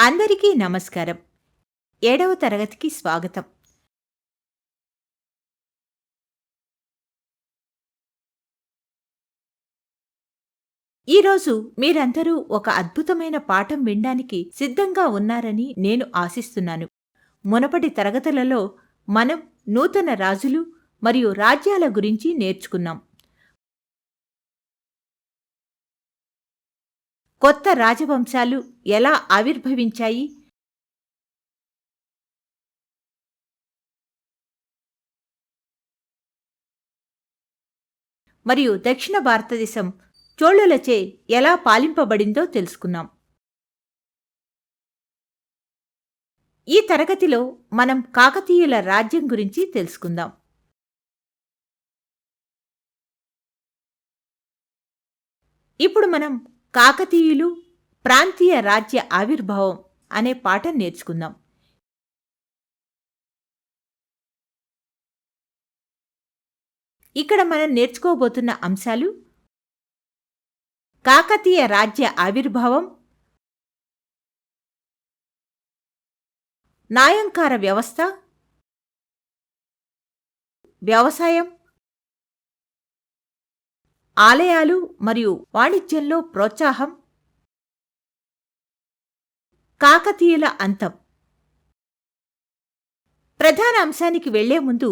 అందరికీ నమస్కారం. 7వ తరగతికి స్వాగతం. ఈరోజు మీరందరూ ఒక అద్భుతమైన పాఠం వినడానికి సిద్ధంగా ఉన్నారని నేను ఆశిస్తున్నాను. మునుపటి తరగతులలో మనం నూతన రాజులు మరియు రాజ్యాల గురించి నేర్చుకున్నాం. కొత్త రాజవంశాలు ఎలా ఆవిర్భవించాయి, మరియు దక్షిణ భారతదేశం చోళులచే ఎలా పాలింపబడిందో తెలుసుకున్నాం. ఈ తరగతిలో మనం కాకతీయుల రాజ్యం గురించి తెలుసుకుందాం. ఇప్పుడు మనం కాకతీయులు ప్రాంతీయ రాజ్య ఆవిర్భావం అనే పాఠం నేర్చుకుందాం. ఇక్కడ మనం నేర్చుకోబోతున్న అంశాలు: కాకతీయ రాజ్య ఆవిర్భావం, నాయంకార వ్యవస్థ, వ్యవసాయం, ఆలయాలు మరియు వాణిజ్యంలో ప్రోత్సాహం, కాకతీయుల అంతం. ప్రధాన అంశానికి వెళ్లే ముందు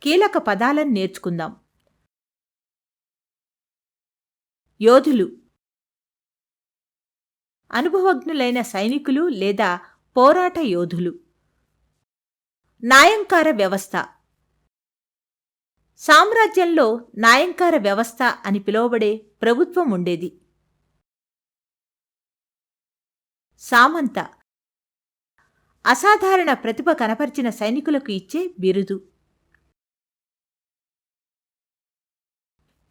కీలక పదాలను నేర్చుకుందాం. యోధులు, అనుభవజ్ఞులైన సైనికులు లేదా పోరాట యోధులు. నాయంకార వ్యవస్థ, సామ్రాజ్యంలో నాయంకార వ్యవస్థ అని పిలువబడే ప్రభుత్వం ఉండేది. సామంత, అసాధారణ ప్రతిభ కనపరిచిన సైనికులకు ఇచ్చే బిరుదు.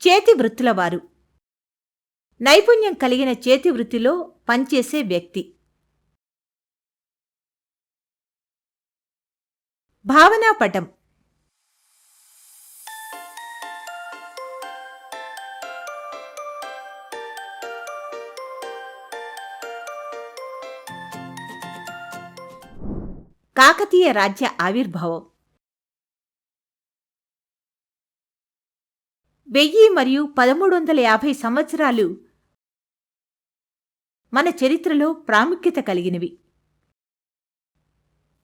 చేతి వృత్తులవారు, నైపుణ్యం కలిగిన చేతి వృత్తిలో పనిచేసే వ్యక్తి. భావనాపటం, కాకతీయ రాజ్య ఆవిర్భావం. 1000 మరియు 1350 సంవత్సరాలు మన చరిత్రలో ప్రాముఖ్యత కలిగినవి.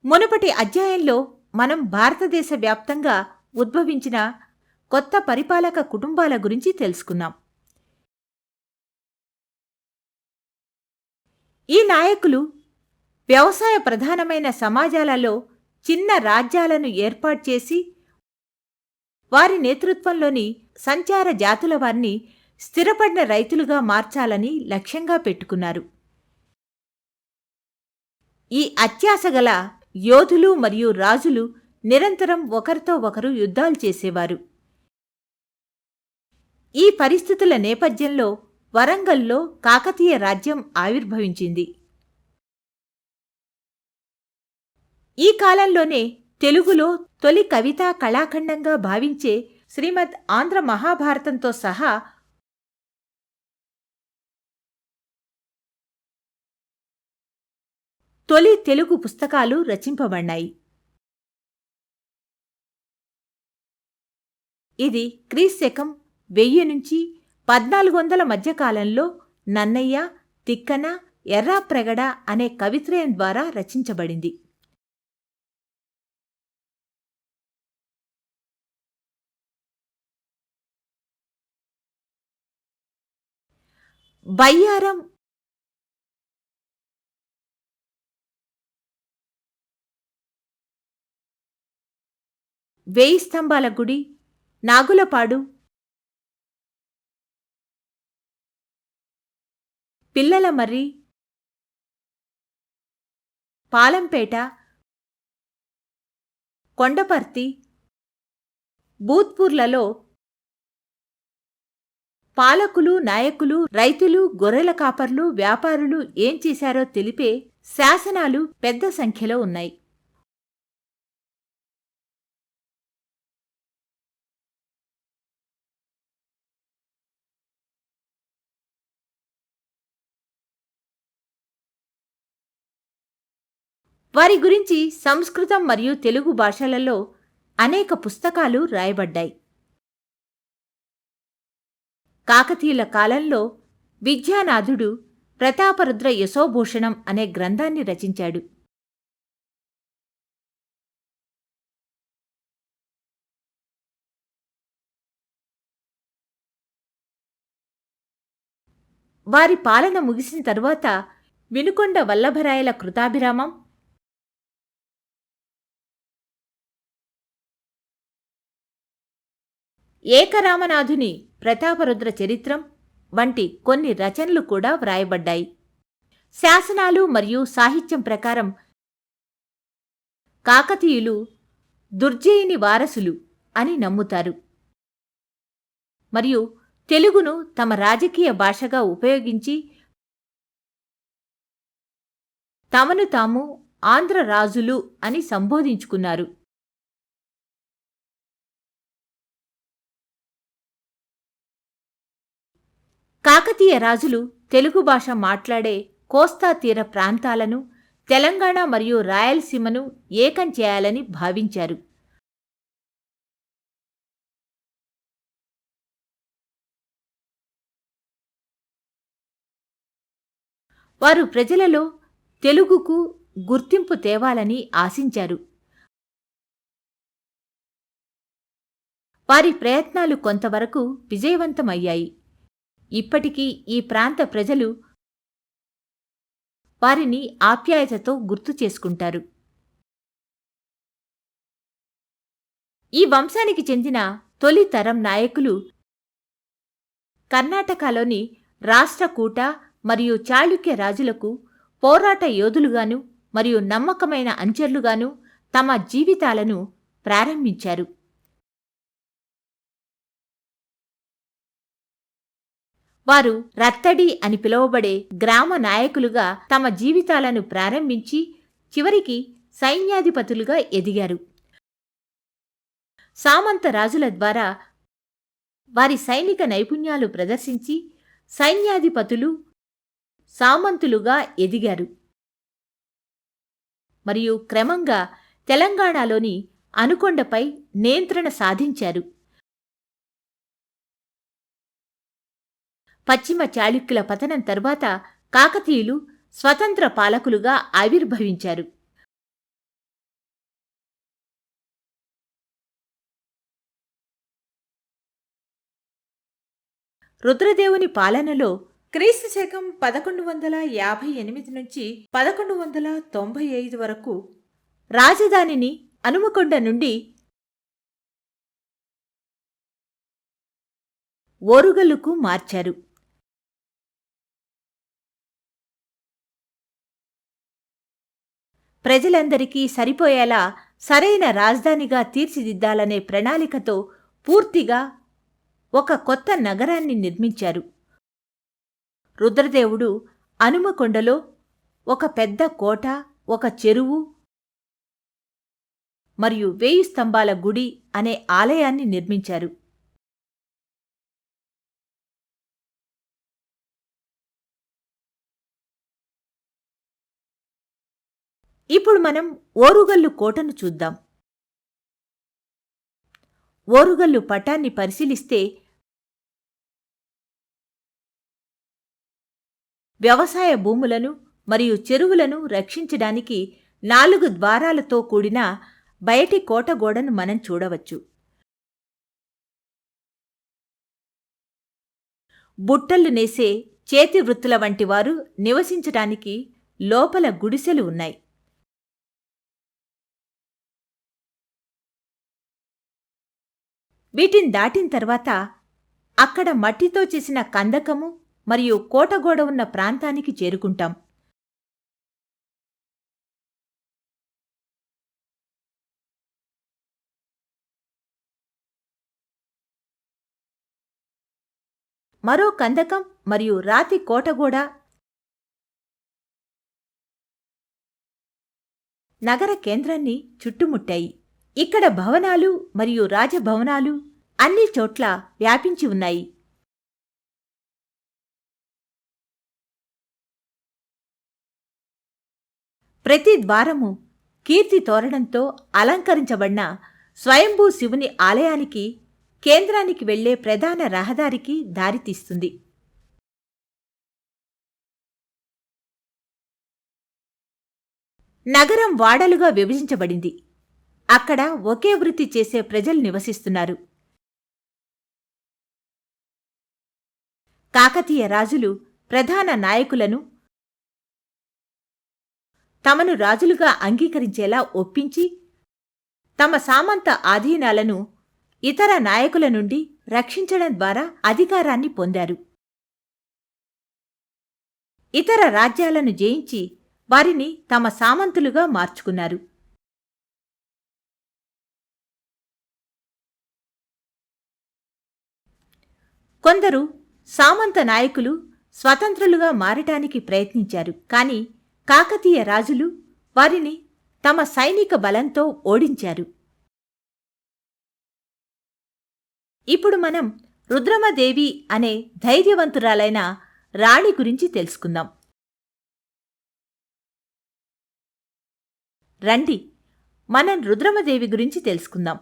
మునుపటి అధ్యాయంలో మనం భారతదేశ వ్యాప్తంగా ఉద్భవించిన కొత్త పరిపాలక కుటుంబాల గురించి తెలుసుకున్నాం. ఈ నాయకులు వ్యవసాయ ప్రధానమైన సమాజాలలో చిన్న రాజ్యాలను ఏర్పాటు చేసి వారి నేతృత్వంలోని సంచార జాతుల వారిని స్థిరపడిన రైతులుగా మార్చాలని లక్ష్యంగా పెట్టుకున్నారు. ఈ అత్యాశగల యోధులు మరియు రాజులు నిరంతరం ఒకరితో ఒకరు యుద్ధాలు చేసేవారు. ఈ పరిస్థితుల నేపథ్యంలో వరంగల్లో కాకతీయ రాజ్యం ఆవిర్భవించింది. ఈ కాలంలోనే తెలుగులో తొలి కవితా కళాఖండంగా భావించే శ్రీమద్ ఆంధ్ర మహాభారతంతో సహా తొలి తెలుగు పుస్తకాలు రచింపబడ్డాయి. ఇది క్రీశకం 1000 నుంచి 1400 మధ్యకాలంలో నన్నయ్య, తిక్కన, ఎర్రాప్రగడ అనే కవిత్రయం ద్వారా రచించబడింది. బయ్యారం, వేయి స్తంభాల గుడి, నాగులపాడు, పిల్లలమర్రి, పాలంపేట, కొండపర్తి, బూత్పూర్లలో పాలకులు, నాయకులు, రైతులు, గొర్రెల కాపర్లు, వ్యాపారులు ఏం చేశారో తెలిపే శాసనాలు పెద్ద సంఖ్యలో ఉన్నాయి. వారి గురించి సంస్కృతం మరియు తెలుగు భాషలలో అనేక పుస్తకాలు రాయబడ్డాయి. కాకతీయుల కాలంలో విద్యానాథుడు ప్రతాపరుద్ర యశోభూషణం అనే గ్రంథాన్ని రచించాడు. వారి పాలన ముగిసిన తరువాత వినుకొండ వల్లభరాయల కృతాభిరామం, ఏకరామనాథుని ప్రతాపరుద్ర చరిత్రం వంటి కొన్ని రచనలు కూడా వ్రాయబడ్డాయి. శాసనాలు మరియు సాహిత్యం ప్రకారం కాకతీయులు దుర్జయుని వారసులు అని నమ్ముతారు మరియు తెలుగును తమ రాజకీయ భాషగా ఉపయోగించి తమను తాము ఆంధ్ర రాజులు అని సంబోధించుకున్నారు. కాకతీయ రాజులు తెలుగు భాష మాట్లాడే కోస్తా తీర ప్రాంతాలను, తెలంగాణ మరియు రాయలసీమను ఏకం చేయాలని భావించారు. వారు ప్రజలలో తెలుగుకు గుర్తింపు తేవాలని ఆశించారు. వారి ప్రయత్నాలు కొంతవరకు విజయవంతమయ్యాయి. ఇప్పటికీ ఈ ప్రాంత ప్రజలు వారిని ఆప్యాయతతో గుర్తు చేసుకుంటారు. ఈ వంశానికి చెందిన తొలి తరం నాయకులు కర్ణాటకలోని రాష్ట్రకూట మరియు చాళుక్య రాజులకు పోరాట యోధులుగాను మరియు నమ్మకమైన అనుచరులుగాను తమ జీవితాలను ప్రారంభించారు. వారు రత్తడి అని పిలువబడే గ్రామ నాయకులుగా తమ జీవితాలను ప్రారంభించి చివరికి సైన్యాధిపతులుగా ఎదిగారు. సామంత రాజుల ద్వారా వారి సైనిక నైపుణ్యాలు ప్రదర్శించి సైన్యాధిపతులు సామంతులుగా ఎదిగారు మరియు క్రమంగా తెలంగాణలోని అనుకొండపై నియంత్రణ సాధించారు. పశ్చిమ చాళుక్యుల పతనం తరువాత కాకతీయులు స్వతంత్ర పాలకులుగా ఆవిర్భవించారు. రుద్రదేవుని పాలనలో క్రీస్తు శకం 1158 నుంచి 1195 వరకు రాజధానిని హనుమకొండ నుండి ఓరుగల్లుకు మార్చారు. ప్రజలందరికీ సరిపోయేలా సరైన రాజధానిగా తీర్చిదిద్దాలనే ప్రణాళికతో పూర్తిగా ఒక కొత్త నగరాన్ని నిర్మించారు. రుద్రదేవుడు హనుమకొండలో ఒక పెద్ద కోట, ఒక చెరువు మరియు 1000 స్తంభాల గుడి అనే ఆలయాన్ని నిర్మించారు. ఇప్పుడు మనం ఓరుగల్లు కోటను చూద్దాం. ఓరుగల్లు పటాన్ని పరిశీలిస్తే వ్యవసాయ భూములను మరియు చెరువులను రక్షించడానికి 4 ద్వారాలతో కూడిన బయటి కోటగోడను మనం చూడవచ్చు. బుట్టలు నేసే చేతి వృత్తుల వంటి వారు నివసించడానికి లోపల గుడిసెలు ఉన్నాయి. వీటిని దాటిన తర్వాత అక్కడ మట్టితో చేసిన కందకము మరియు కోటగోడ ఉన్న ప్రాంతానికి చేరుకుంటాం. మరో కందకం మరియు రాతి కోటగోడ నగర కేంద్రాన్ని చుట్టుముట్టాయి. ఇక్కడ భవనాలు మరియు రాజభవనాలు అన్ని చోట్ల వ్యాపించి ఉన్నాయి. ప్రతి ద్వారము కీర్తి తోరణంతో అలంకరించబడిన స్వయంభూ శివుని ఆలయానికి కేంద్రానికి వెళ్లే ప్రధాన రహదారికి దారితీస్తుంది. నగరం వాడలుగా విభజించబడింది. అక్కడ ఒకే వృత్తి చేసే ప్రజలు నివసిస్తున్నారు. కాకతీయ రాజులు ప్రధాన నాయకులను తమను రాజులుగా అంగీకరించేలా ఒప్పించి తమ సామంత ఆధీనాలను ఇతర నాయకుల నుండి రక్షించడం ద్వారా అధికారాన్ని పొందారు. ఇతర రాజ్యాలను జయించి వారిని తమ సామంతులుగా మార్చుకున్నారు. కొందరు సామంత నాయకులు స్వతంత్రులుగా మారటానికి ప్రయత్నించారు. కాని కాకతీయ రాజులు వారిని తమ సైనిక బలంతో ఓడించారు. ఇప్పుడు మనం రుద్రమదేవి అనే ధైర్యవంతురాలైన రాణి గురించి తెలుసుకుందాం. రండి, మనం రుద్రమదేవి గురించి తెలుసుకుందాం.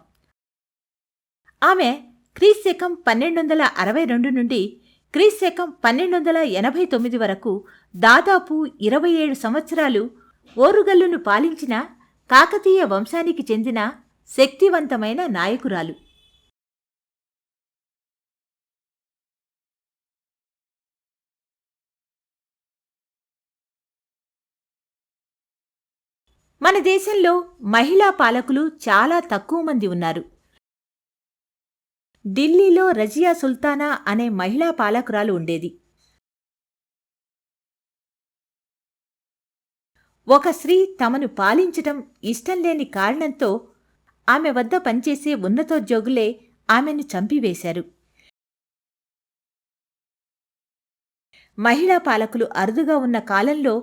ఆమె క్రీశకం 1262 నుండి క్రీశకం 1289 వరకు దాదాపు 27 సంవత్సరాలు ఓరుగల్లును పాలించిన కాకతీయ వంశానికి చెందిన శక్తివంతమైన నాయకురాలు. మన దేశంలో మహిళా పాలకులు చాలా తక్కువ మంది ఉన్నారు. ఢిల్లీలో రజియా సుల్తానా అనే మహిళా పాలకురాలు ఉండేది. ఒక స్త్రీ తమను పాలించటం ఇష్టంలేని కారణంతో ఆమె వద్ద పనిచేసే ఉన్నతోద్యోగులే ఆమెను చంపివేశారు. మహిళా పాలకులు అరుదుగా ఉన్న కాలంలో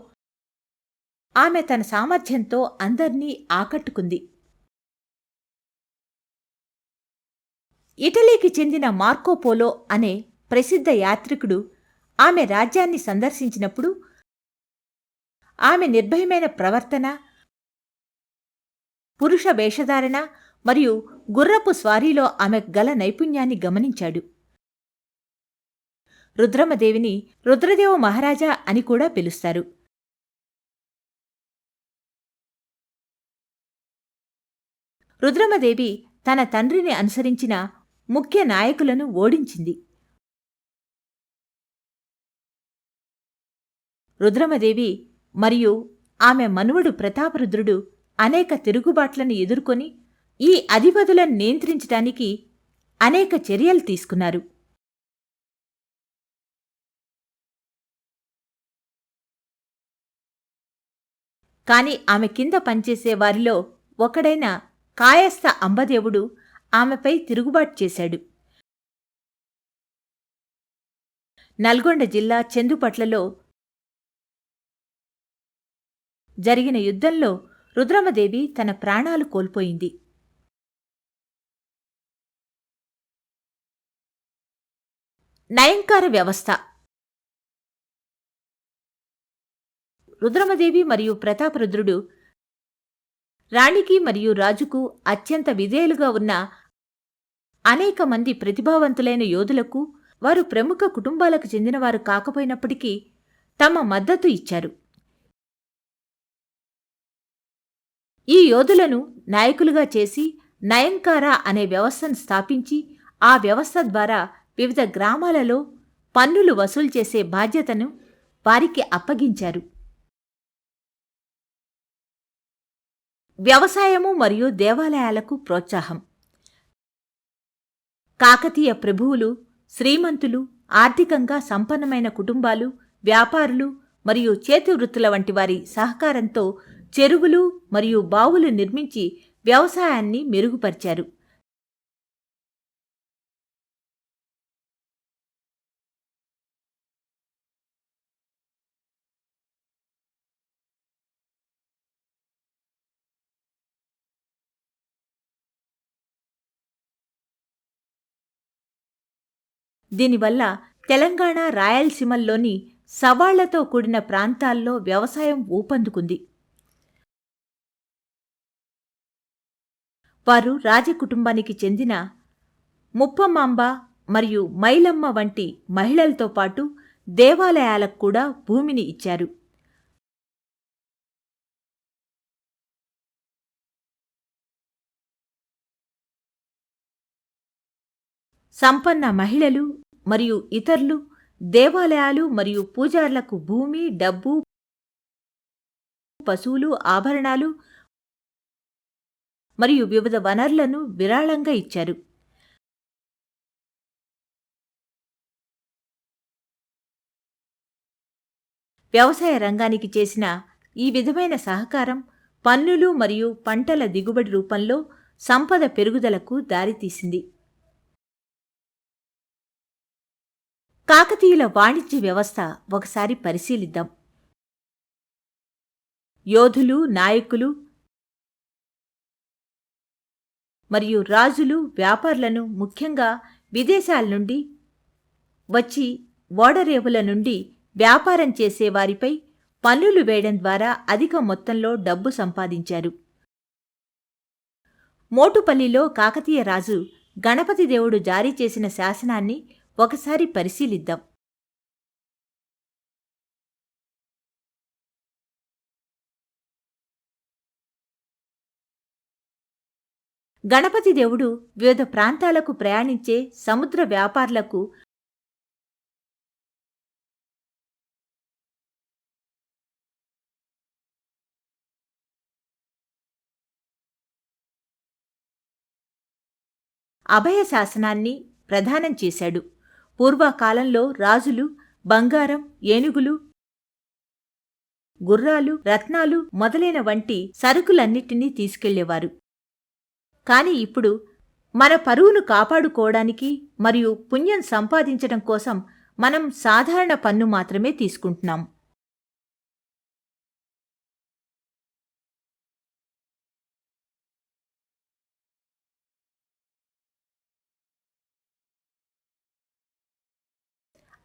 ఆమె తన సామర్థ్యంతో అందర్నీ ఆకట్టుకుంది. ఇటలీకి చెందిన మార్కోపోలో అనే ప్రసిద్ధ యాత్రికుడు ఆమె రాజ్యాన్ని సందర్శించినప్పుడు ఆమె నిర్భయమైన ప్రవర్తన, పురుష వేషధారణ మరియు గుర్రపు స్వారీలో ఆమె గల నైపుణ్యాన్ని గమనించాడు. రుద్రమదేవిని రుద్రదేవ మహారాజా అని కూడా పిలుస్తారు. రుద్రమదేవి తన తండ్రిని అనుసరించిన ముఖ్య నాయకులను ఓడించింది. రుద్రమదేవి మరియు ఆమె మనువడు ప్రతాపరుద్రుడు అనేక తిరుగుబాట్లను ఎదుర్కొని ఈ అధిపతులను నియంత్రించటానికి అనేక చర్యలు తీసుకున్నారు. కాని ఆమె కింద పనిచేసే వారిలో ఒకడైన కాయస్థ అంబదేవుడు ఆమెపై తిరుగుబాటు చేశాడు. నల్గొండ జిల్లా చెందుపట్లలో జరిగిన యుద్ధంలో రుద్రమదేవి తన ప్రాణాలు కోల్పోయింది. నయంకార వ్యవస్థ. రుద్రమదేవి మరియు ప్రతాపరుద్రుడు రాణికి మరియు రాజుకు అత్యంత విధేయులుగా ఉన్న అనేక మంది ప్రతిభావంతులైన యోధులకు వారు ప్రముఖ కుటుంబాలకు చెందినవారు కాకపోయినప్పటికీ తమ మద్దతు ఇచ్చారు. ఈ యోధులను నాయకులుగా చేసి నయంకార అనే వ్యవస్థను స్థాపించి ఆ వ్యవస్థ ద్వారా వివిధ గ్రామాలలో పన్నులు వసూలు చేసే బాధ్యతను వారికి అప్పగించారు. వ్యవసాయము మరియు దేవాలయాలకు ప్రోత్సాహం. కాకతీయ ప్రభువులు, శ్రీమంతులు, ఆర్థికంగా సంపన్నమైన కుటుంబాలు, వ్యాపారులు మరియు చేతివృత్తుల వంటి వారి సహకారంతో చెరువులు మరియు బావులు నిర్మించి వ్యవసాయాన్ని మెరుగుపరిచారు. దీనివల్ల తెలంగాణ, రాయలసీమల్లోని సవాళ్లతో కూడిన ప్రాంతాల్లో వ్యవసాయం ఊపందుకుంది. వారు రాజకుటుంబానికి చెందిన ముప్పమాంబ మరియు మైలమ్మ వంటి మహిళలతో పాటు దేవాలయాలకు కూడా భూమిని ఇచ్చారు. సంపన్న మహిళలు మరియు ఇతరులు దేవాలయాలు మరియు పూజార్లకు భూమి, డబ్బు, పశువులు, ఆభరణాలు మరియు వివిధ వనరులను విరాళంగా ఇచ్చారు. వ్యవసాయ రంగానికి చేసిన ఈ విధమైన సహకారం పన్నులు మరియు పంటల దిగుబడి రూపంలో సంపద పెరుగుదలకు దారితీసింది. కాకతీయుల వాణిజ్య వ్యవస్థ ఒకసారి పరిశీలిద్దాం. యోధులు, నాయకులు మరియు రాజులు వ్యాపారులను ముఖ్యంగా విదేశాల నుండి వచ్చి ఓడరేవుల నుండి వ్యాపారం చేసేవారిపై పన్నులు వేయడం ద్వారా అధిక మొత్తంలో డబ్బు సంపాదించారు. మోటుపల్లిలో కాకతీయ రాజు గణపతి దేవుడు జారీ చేసిన శాసనాన్ని ఒకసారి పరిశీలిద్దాం. గణపతి దేవుడు వివిధ ప్రాంతాలకు ప్రయాణించే సముద్ర వ్యాపారులకు అభయ శాసనాన్ని ప్రదానం చేశాడు. పూర్వకాలంలో రాజులు బంగారం, ఏనుగులు, గుర్రాలు, రత్నాలు మొదలైన వంటి సరుకులన్నిటినీ తీసుకెళ్లేవారు. కాని ఇప్పుడు మన పరువును కాపాడుకోవడానికి మరియు పుణ్యం సంపాదించడం కోసం మనం సాధారణ పన్ను మాత్రమే తీసుకుంటున్నాం.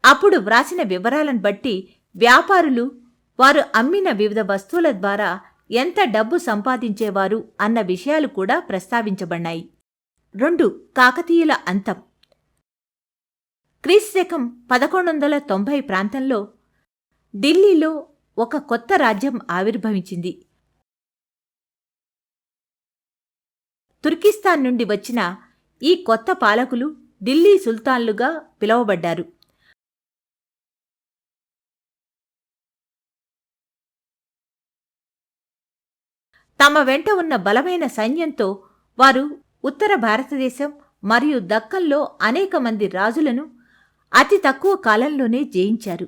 అప్పుడు వ్రాసిన వివరాలను బట్టి వ్యాపారులు వారు అమ్మిన వివిధ వస్తువుల ద్వారా ఎంత డబ్బు సంపాదించేవారు అన్న విషయాలు కూడా ప్రస్తావించబడ్డాయి. 2. కాకతీయుల అంతం. క్రీస్తుశకం 1190 ప్రాంతంలో ఢిల్లీలో ఒక కొత్త రాజ్యం ఆవిర్భవించింది. తుర్కిస్తాన్ నుండి వచ్చిన ఈ కొత్త పాలకులు ఢిల్లీ సుల్తాన్లుగా పిలువబడ్డారు. తమ వెంట ఉన్న బలమైన సైన్యంతో వారు ఉత్తర భారతదేశం మరియు దక్కన్లో అనేక మంది రాజులను అతి తక్కువ కాలంలోనే జయించారు.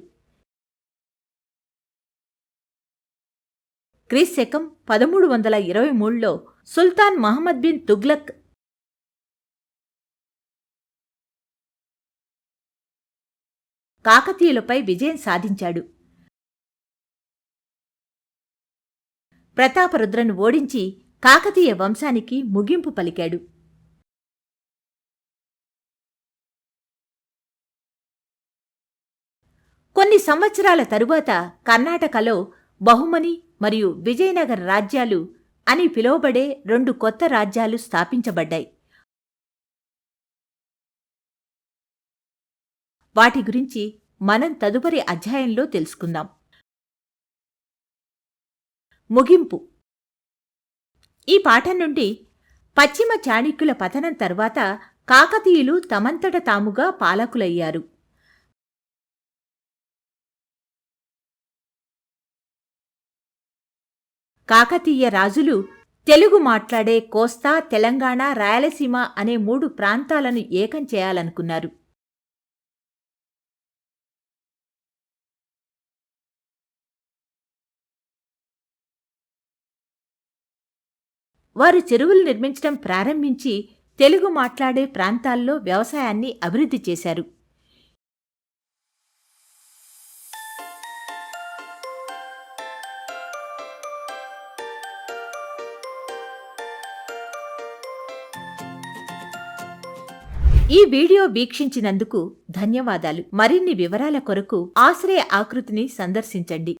క్రీస్తుశకం 1323లో సుల్తాన్ మహమ్మద్ బిన్ తుగ్లక్ కాకతీయులపై విజయం సాధించాడు. ప్రతాపరుద్రను ఓడించి కాకతీయ వంశానికి ముగింపు పలికాడు. కొన్ని సంవత్సరాల తరువాత కర్ణాటకలో బహుమని మరియు విజయనగర రాజ్యాలు అని పిలువబడే 2 కొత్త రాజ్యాలు స్థాపించబడ్డాయి. వాటి గురించి మనం తదుపరి అధ్యాయంలో తెలుసుకుందాం. ముగింపు. ఈ పాఠం నుండి పశ్చిమ చాళుక్యుల పతనం తర్వాత కాకతీయులు తమంతట తాముగా పాలకులయ్యారు. కాకతీయ రాజులు తెలుగు మాట్లాడే కోస్తా, తెలంగాణ, రాయలసీమ అనే 3 ప్రాంతాలను ఏకం చేయాలనుకున్నారు. వారు చెరువులు నిర్మించడం ప్రారంభించి తెలుగు మాట్లాడే ప్రాంతాల్లో వ్యవసాయాన్ని అభివృద్ధి చేశారు. ఈ వీడియో వీక్షించినందుకు ధన్యవాదాలు. మరిన్ని వివరాల కొరకు ఆశ్రయ ఆకృతిని సందర్శించండి.